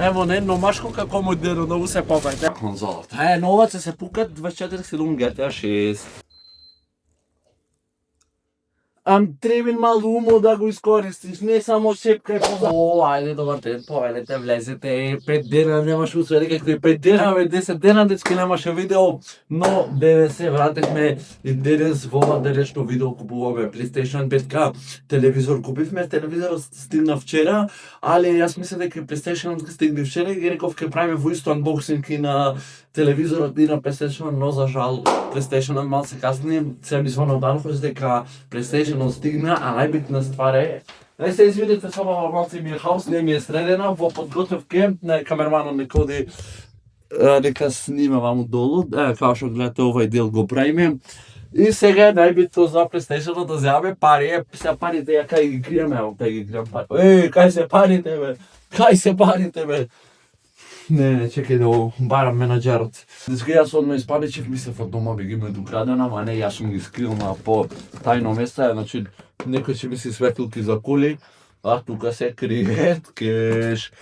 Ево не номашко како модерно, ново се попајте. Конзолата. Нова ќе се пукат 24/7 GTA 6. Треба мало умо да го искористиш, не само шепка и поза. Ајде добар ден, повелете, влезете, 5 дена немаш усвери какви 5 дена, 10 дена дечки немаше видео, но деве се вратихме и денес во ова денешно видео купуваме PlayStation 5K телевизор, купивме телевизор стигна вчера, али јас мислев дека PlayStation стигне вчера и реков ќе правиме во исто анбоксинг и на телевизорот и на PlayStation, но за жал PlayStation мал се касни, се ми звонил Данко дека PlayStation стигна, а најбитна ствар е, не се извидите соба малце ми е хаос, не ми е средена, во подготовка на камерманот не коди дека снима ваму долу, као што гледате овај дел го правиме. И сега е најбитно за PlayStation да земаме пари, се парите ја кај ги криеме, кај ги крием пари. Кај се парите бе? Кај се парите бе? Не, чекај да барам менаџерот. Дечка јас одма испаничев, мислев од дома би ги ме докрадена, ама не, јас сум ги скрил на по тајно место, значи некој ќе мисли светилки за коли, а тука се криет кеш.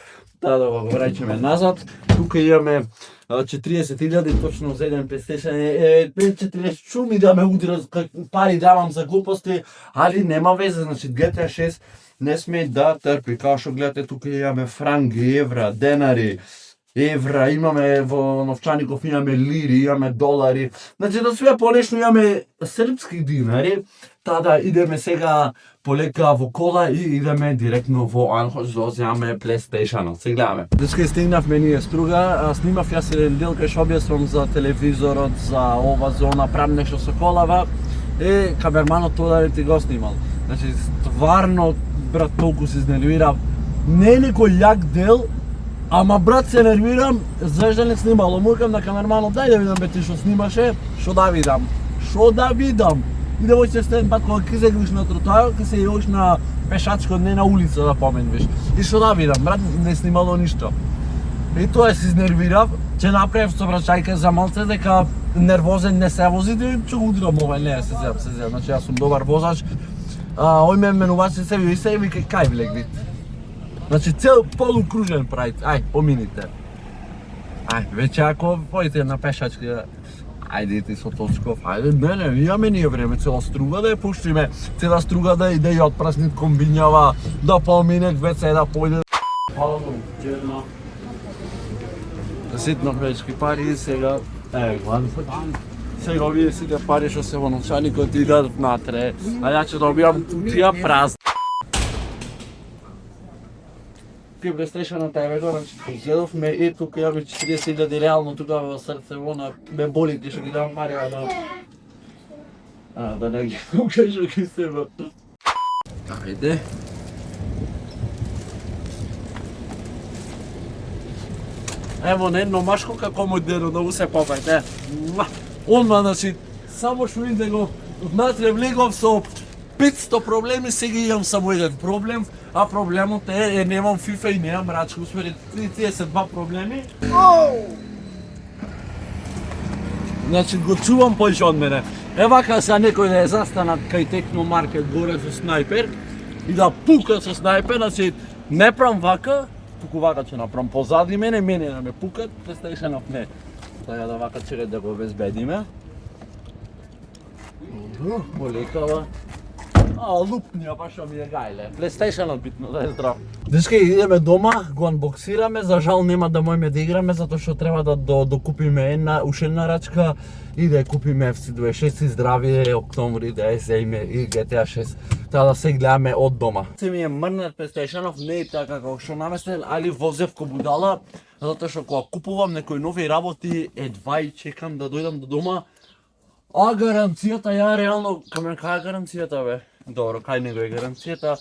Да го враќаме назад. Тука имаме 40.000 точно за еден PlayStation. 40 шуми да ме удира, пари давам за глупости, али нема везе, значи GTA 6 не сме да трпи. Као што гледате, тука имаме франги, евра, денари, евра, имаме во новчаников, имаме лири, имаме долари. Значи да све понешно имаме српски динари. Тада идеме сега полека во кола и идеме директно во Анхош да земаме PlayStation. Се гледаме. Дечка стигнавме ние Струга, снимав јас еден дел кај што објаснувам за телевизорот, за ова, за она, правам нешто со колава. Камерманот тоа да ти го снимал. Значи стварно брат толку се изнервирав. Не е некој јак дел, ама брат се нервирам, зашто не снимало. Мукам на камерманот, дај да видам бе ти што снимаше, што да видам. Што да видам? И да воќе стен пат кога ќе излегнеш на тротоар, ќе се јоиш на пешачко, не на улица да поменуваш. И што да видам, брат, не снимало ништо. И тоа се изнервирав, ќе направив сообраќајка за малце дека нервозен не се вози, да ќе го удирам овај, не се зем. Значи јас сум добар возач. Ој ме менувачи се и се вика кај влег вид. Значи цел полукружен правите. Ај, помините. Ај, веќе ако поите на пешачка, ајде ти со Точков, ајде, не, имаме ние време, цела Струга да ја пуштиме, цела Струга да иде и отпраснит комбињава, да помине ВЦ, да појде. Хвала му, чедно. Ситно вечки пари, сега, сега овие сите пари што се во новчаникот идат внатре, а ја ќе добијам тија празна. Ти PlayStation-от е веќе, значи гледавме и тука имаме 40.000 реално тука во срце, она ме боли ти што ги давам пари, да не ги покажа ги себе. Ајде. Ево не номашко како модерно, ново се попајте. Одма, значи, само што иде го внатре влегов со 500 проблеми, сега имам само еден проблем, а проблемот е немам FIFA и немам рачка, усмери 32 проблеми. Значи го чувам појше од мене. Вака са некој да е застанат кај Техномаркет горе со снайпер и да пука со снайпер, значи не правам вака, туку вака ќе направам позади мене да ме пукат, PlayStation-ов не. Сега да вака чекај да го обезбедиме. Полекава. Лупнија, баш ми е гајле. PlayStation-от битно да е здрав. Дечки, идеме дома, го анбоксираме, за жал нема да можеме да играме, затоа што треба да докупиме уште една рачка и да ја купиме FC26 и здравие октомври да ја земе и GTA 6. Таа да се гледаме од дома. Се ми е мрнат PlayStation-ов, не е така како што наместен, али возев ко будала, затоа што кога купувам некои нови работи, едва и чекам да дојдам до дома. А гаранцијата, ја реално, кај е гаранцијата бе? Добро, кај него е гаранцијата.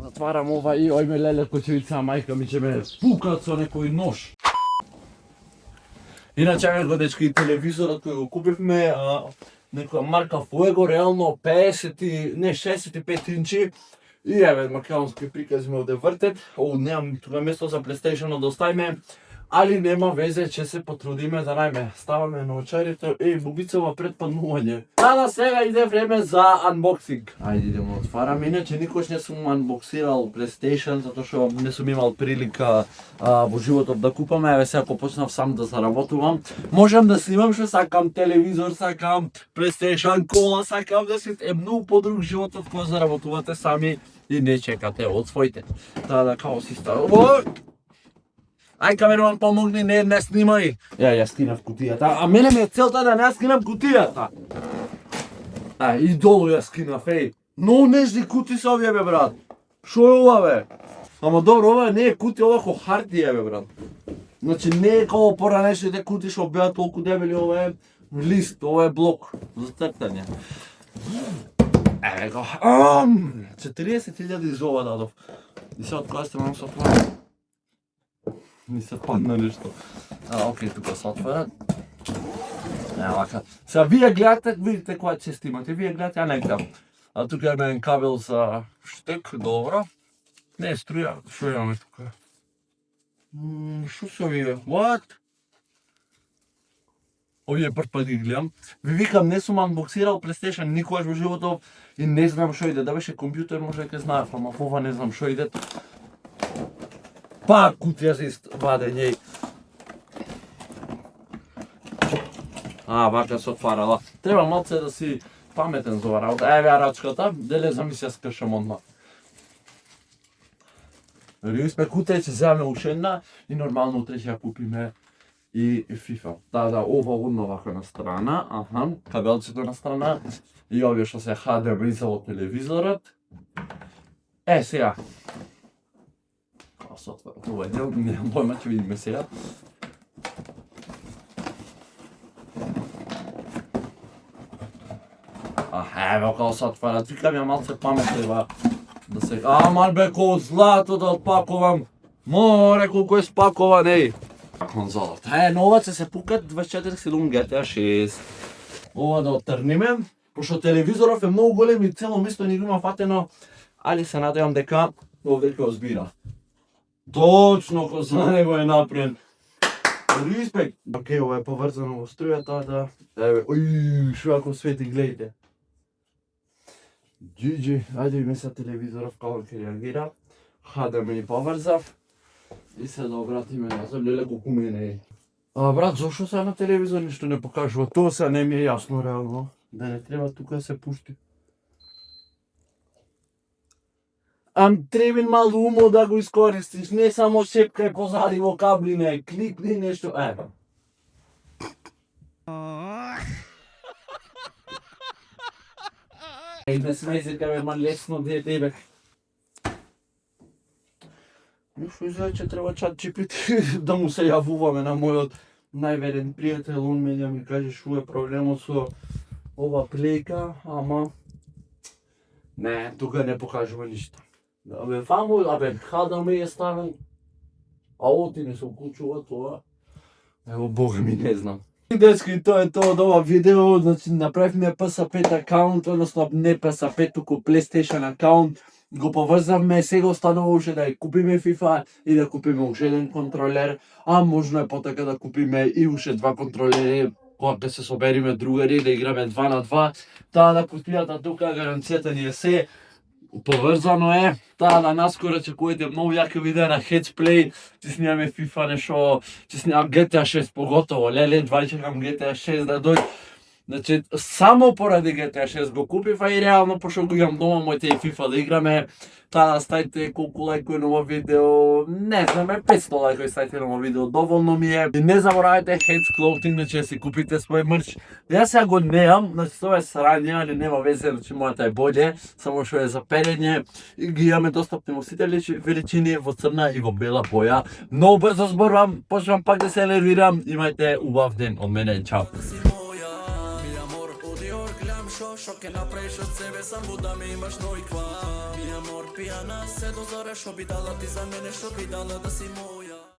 Затварам ова и ој ме леле кочевица, мајка ми ќе ме пукат со некој нож. Иначе го дечки телевизорот кој го купивме, некоја марка Fuego, реално 65 инчи. И еве македонски прикази ме овде вртет. Немам тука место за PlayStation да оставиме. Али нема везе, ќе се потрудиме да најме. Ставаме наочарите, бубицава предпаднување. Сада сега иде време за анбоксинг. Ајде идемо отвараме, иначе никош не сум анбоксирал PlayStation, затоа што не сум имал прилика во животот да купам, еве сега почнав сам да заработувам. Можам да снимам што сакам, телевизор сакам, PlayStation, кола сакам, да си многу подруг животот кога заработувате сами и не чекате од своите. Таа да као си ставам. Ај камераман помогни, не снимај. Ја скинав кутијата, а мене ми е целта да не скинам кутијата. И долу ја скинав, Многу нежни кути се овие бе брат. Шо е ова бе? Ама добро, ова не е кути, ова ко хартија бе брат. Значи не е како поранешните кути што беа толку дебели, ова е лист, ова е блок за цртање. Еве го. 40.000 за ова дадов. И се од која страна се отвара? Ми се падна нешто. Окей, тука се отвара. Вака. Сега вие гледате, видите која чест имате. Вие гледате, ја не гледам. А тука има еден кабел за штек, добро. Не е струја, шо имаме тука? Шо се овие? What? Овие прв пат ги гледам. Ви викам, не сум анбоксирал PlayStation никогаш во животов и не знам шо иде. Да беше компјутер може ќе знаев, ама ова не знам шо иде. Па кутија за вадење. Вака се отварала. Треба малце да си паметен за ова работа. Еве ја рачката, деле за ми се скршам одма. Респе кутија ќе земе уште една и нормално утре ќе ја купиме и FIFA. Да, ова одно вака на страна, кабелчето на страна и овие што се HDMI за од телевизорот. Сега. Се отвара ова дел, немам појма, ќе видиме сега. Ево како се отвара, викам ја малце памет треба да се... Амар бе, ко злато да отпакувам. Море, колко е спакован, конзолата. Нова ќе се пукат 24/7 GTA 6. Ова да оттрниме, пошто телевизоров е многу голем и цело место ни го има фатено, али се надевам дека овде ќе озбира. Точно ко за него е напрен. Респект. Окей, ова е поврзано во струјата, да... Еве, шо ако свети, гледайте. GG, ајде име се телевизоров како ќе реагира. HDMI поврзав. И се да обратиме назад, леле колку мене е. Брат, зошто сега на телевизор ништо не покажува? Тоа сега не ми е јасно реално. Да не треба тука да се пушти. Требен мало умо да го искористиш, не само шепкај позади во каблине, кликни нешто, Не смеј се камерман, лесно дете бе. Нешто изгледа че треба ChatGPT да му се јавуваме на мојот најверен пријател, он ме да ми каже шо е проблемот со ова плејка, ама не, тука не покажува ништо. HDMI е ставен, а оти не се уклучува тоа. Ево бога ми не знам. Дечки, тоа е тоа од ова видео, значи направивме PS5 акаунт, односно не PS5, туку PlayStation акаунт. Го поврзавме, сега останува уште да ја купиме FIFA и да купиме уште еден контролер, а можно е потека да купиме и уште 2 контролери, кога ќе се собериме другари да играме 2 на 2. Таа да кутијата тука, гаранцијата ни е се, поврзано е. Таа да наскоро чекувате многу јаки видеа на Headsplay, ќе снимаме FIFA нешто, ќе снимам GTA 6 поготово, леле, чекам GTA 6 да дојде. Значи, само поради GTA 6 го купив, а и реално, пошто го имам дома моите и FIFA да играме, таа да ставите колку лајкови на ова видео, не знаме, 500 лајкови ставите на ова видео, доволно ми е. И не заборавајте Heads Clothing, значи да си купите свој мрч. Јас сега го неам, значи тоа е сарање, али нема везе, значи мојата е боље, само што е за перење, и ги имаме достапни во сите величини, во црна и во бела боја. Многу брзо зборувам, почнувам пак да се нервирам, имајте убав ден од мене, чао. Шо ке направиш од себе, само да ме имаш ној ква. Ми амор пијана, се дозора, шо би дала ти за мене, шо би дала да си мој.